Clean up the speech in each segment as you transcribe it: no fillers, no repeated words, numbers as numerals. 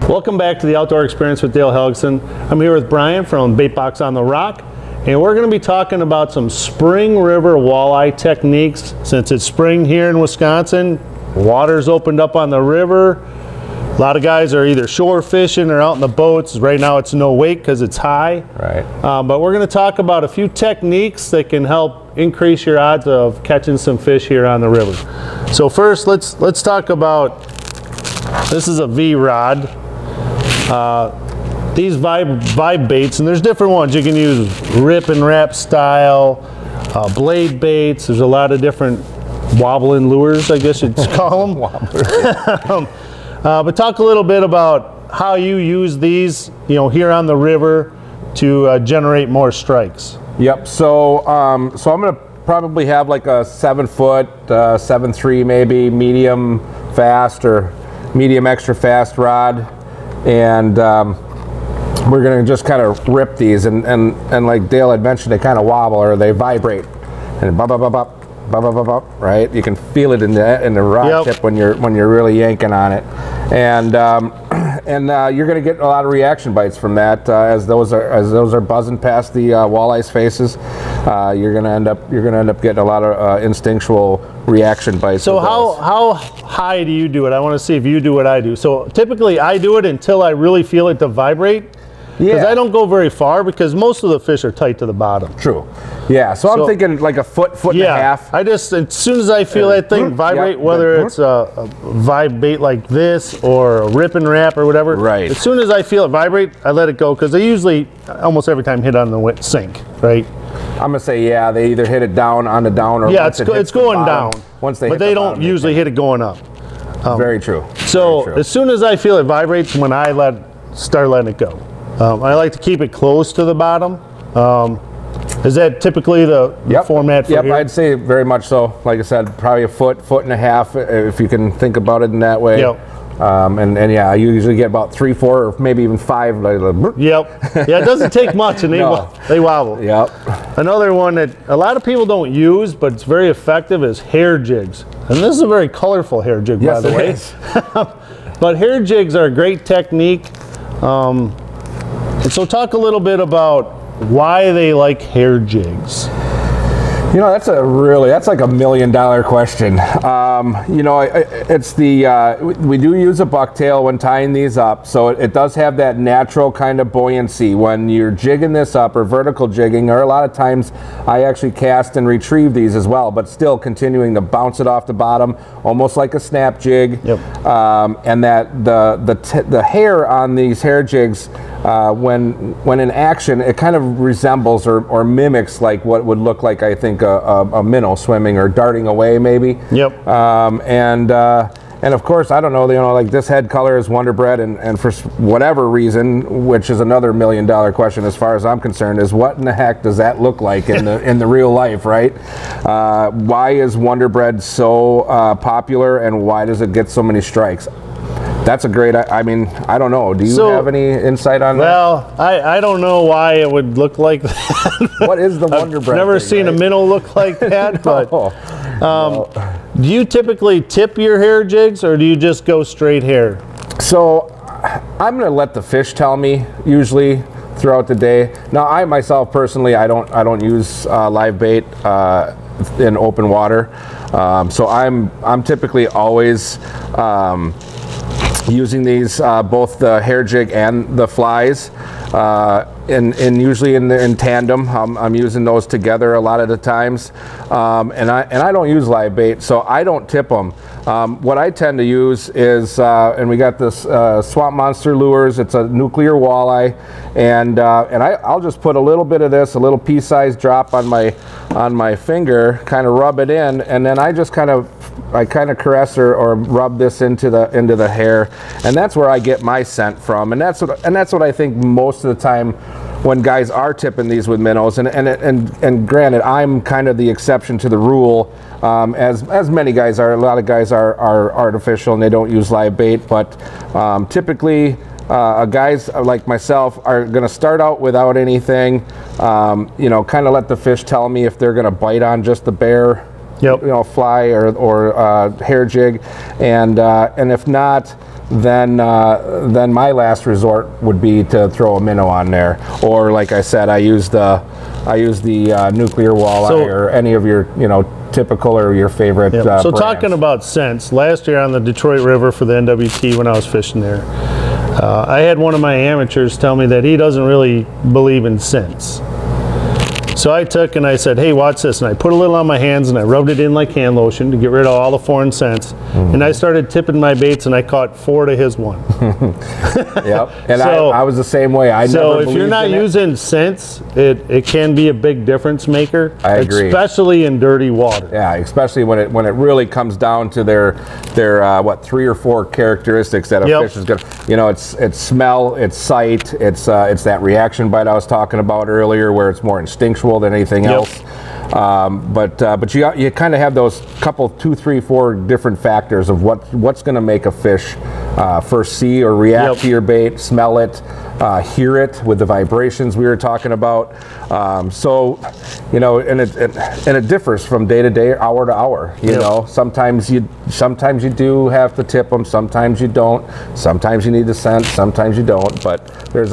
Welcome back to the Outdoor Experience with Dale Helgson. I'm here with Brian from Bait Box on the Rock, and we're going to be talking about some spring river walleye techniques. Since it's spring here in Wisconsin, water's opened up on the river. A lot of guys are either shore fishing or out in the boats. Right now it's no wake because it's high. Right. But we're going to talk about a few techniques that can help increase your odds of catching some fish here on the river. So first, let's talk about, this is a V-rod. These vibe baits, and there's different ones. You can use rip and wrap style, blade baits. There's a lot of different wobbling lures, I guess you'd call them. But talk a little bit about how you use these, here on the river to generate more strikes. Yep. So I'm going to probably have like a 7-foot, 7.3 maybe, medium fast or medium extra fast rod, and we're going to just kind of rip these, and like Dale had mentioned, they kind of wobble or they vibrate, and bop, bop, bop, bop, bop, bop, bop, bop, right? You can feel it in the rod tip when you're really yanking on it, and you're going to get a lot of reaction bites from that as those are buzzing past the walleye's faces. You're going to end up getting a lot of instinctual reaction bites. So how high do you do it? I want to see if you do what I do. So typically I do it until I really feel it to vibrate. Because I don't go very far because most of the fish are tight to the bottom. True. Yeah, so I'm thinking like a foot and a half. I just, as soon as I feel that thing vibrate, whether it's a vibe bait like this or a rip and wrap or whatever, right. As soon as I feel it vibrate, I let it go because they usually, almost every time, hit on the sink, right? I'm gonna say they either hit it down on the down or it's going down. Once they, but they don't usually hit it going up. Very true. So as soon as I feel it vibrates, when I start letting it go. I like to keep it close to the bottom. Is that typically the format for here? I'd say very much so. Like I said, probably a foot and a half, if you can think about it in that way. Yep. And I usually get about 3, 4, or maybe even 5. Yep. Yeah, it doesn't take much, and they wobble. Yep. Another one that a lot of people don't use, but it's very effective, is hair jigs. And this is a very colorful hair jig, by the way. Yes, But hair jigs are a great technique. And so talk a little bit about why they like hair jigs. That's like $1 million question. It's we do use a bucktail when tying these up, so it does have that natural kind of buoyancy when you're jigging this up, or vertical jigging, or a lot of times I actually cast and retrieve these as well, but still continuing to bounce it off the bottom, almost like a snap jig. Yep. And that the hair on these hair jigs, when in action, it kind of resembles or mimics like what would look like, I think, a minnow swimming or darting away, maybe. Yep. And of course, I don't know, like this head color is Wonder Bread, and for whatever reason, which is another $1 million question as far as I'm concerned, is what in the heck does that look like in the real life, right? Why is Wonder Bread so popular, and why does it get so many strikes? That's a great, I don't know. Do you have any insight on that? Well, I don't know why it would look like that. What is the Wonder Bread? I've never seen a minnow look like that, but do you typically tip your hair jigs, or do you just go straight hair? So I'm going to let the fish tell me, usually, throughout the day. Now, I myself personally, I don't use live bait in open water. So I'm typically always using these, both the hair jig and the flies, and usually in tandem. I'm using those together a lot of the times, and I don't use live bait, so I don't tip them. What I tend to use is, and we got this Swamp Monster lures. It's a nuclear walleye, and I'll just put a little bit of this, a little pea-sized drop on my finger, kind of rub it in, and then I kind of caress or rub this into the hair, and that's where I get my scent from, and that's what I think most of the time when guys are tipping these with minnows, and granted, I'm kind of the exception to the rule, as many guys are. A lot of guys are artificial and they don't use live bait, but typically guys like myself are going to start out without anything, kind of let the fish tell me if they're going to bite on just the bare Yep. you know, fly or hair jig, and if not, then my last resort would be to throw a minnow on there, or like I said, I use the nuclear walleye or any of your, you know, typical or your favorite. So brands. talking about scents, last year on the Detroit River for the NWT when I was fishing there, I had one of my amateurs tell me that he doesn't really believe in scents. So I took and I said, hey, watch this. And I put a little on my hands and I rubbed it in like hand lotion to get rid of all the foreign scents. And I started tipping my baits and I caught 4 to his 1. Yep. And So- I was the same way. I So never if you're believed not in it. using scents, it can be a big difference maker. I agree. Especially in dirty water. Yeah, especially when it really comes down to their what 3 or 4 characteristics that a Yep. fish is gonna, you know, it's smell, it's sight, it's that reaction bite I was talking about earlier, where it's more instinctual than anything Yep. else. But you kind of have those couple 2, 3, 4 different factors of what's going to make a fish first see or react Yep. to your bait, smell it, hear it with the vibrations we were talking about. So, you know, and it differs from day to day, hour to hour. You Yep. know, sometimes you do have to tip them, sometimes you don't. Sometimes you need the scent, sometimes you don't. But we're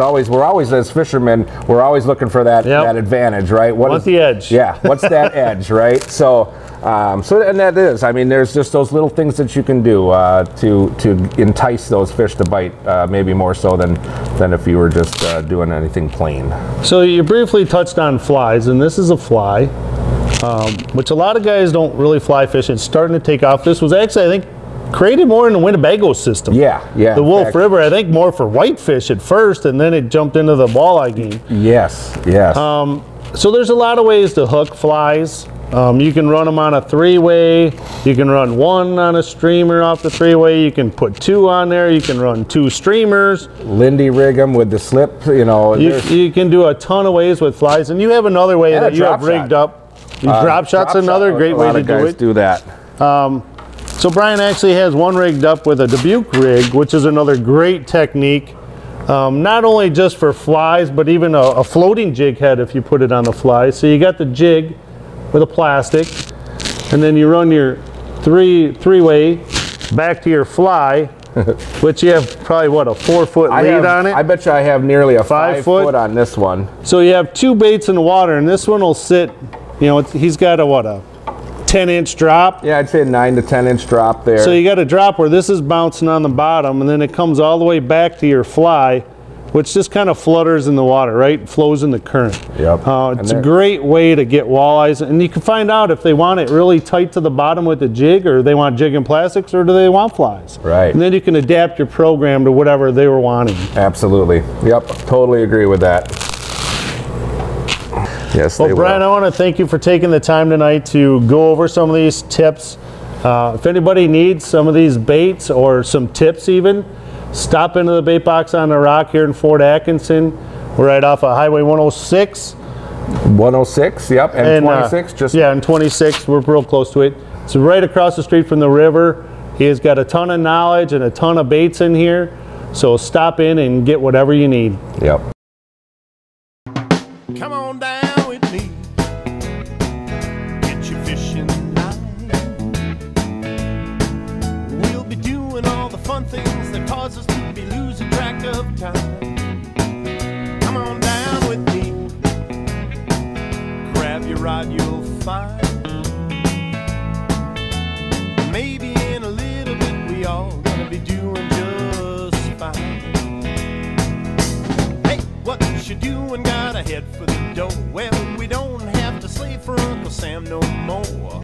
always as fishermen, we're always looking for that Yep. that advantage, right? Want the edge. Yeah, what's that edge, right? So, and that is, I mean, there's just those little things that you can do to entice those fish to bite, maybe more so than if you were just doing anything plain. So you briefly touched on flies, and this is a fly, which a lot of guys don't really fly fish. It's starting to take off. This was actually, I think, created more in the Winnebago system. Yeah. The in Wolf fact, River, I think more for whitefish at first, and then it jumped into the walleye game. Yes. So there's a lot of ways to hook flies. You can run them on a 3-way. You can run 1 on a streamer off the 3-way. You can put 2 on there. You can run 2 streamers. Lindy rig 'em with the slip, you know. You can do a ton of ways with flies. And you have another way And that a you have drop rigged shot. up. Drop shot's another great way to do A lot of guys it. do that. So Brian actually has one rigged up with a Dubuque rig, which is another great technique. Not only just for flies, but even a floating jig head if you put it on the fly. So you got the jig with a plastic, and then you run your three-way back to your fly, which you have probably, what, a 4-foot lead on it? I bet you I have nearly a 5 5 foot? foot on this one. So you have 2 baits in the water, and this one will sit, you know, he's got a 10-inch drop. Yeah, I'd say 9 to 10 inch drop there. So you got a drop where this is bouncing on the bottom, and then it comes all the way back to your fly, which just kind of flutters in the water, right? It flows in the current. Yep. It's a great way to get walleyes, and you can find out if they want it really tight to the bottom with the jig, or they want jig and plastics, or do they want flies. Right. And then you can adapt your program to whatever they were wanting. Absolutely. Yep. Totally agree with that. Yes, Well, they Brian, I will. want to thank you for taking the time tonight to go over some of these tips. If anybody needs some of these baits or some tips even, stop into the bait box on the Rock here in Fort Atkinson. We're right off of Highway 106. 106, yep, and 26. Yeah, and 26. We're real close to it. It's right across the street from the river. He has got a ton of knowledge and a ton of baits in here. So stop in and get whatever you need. Yep. Come on down with me. Get your fishing line. We'll be doing all the fun things that cause us to be losing track of time. Come on down with me. Grab your rod, you'll find. Maybe in a little bit we all gonna be doing just fine. Hey, what you doing? Got a head for the dough. Well, we don't have to slave for Uncle Sam no more.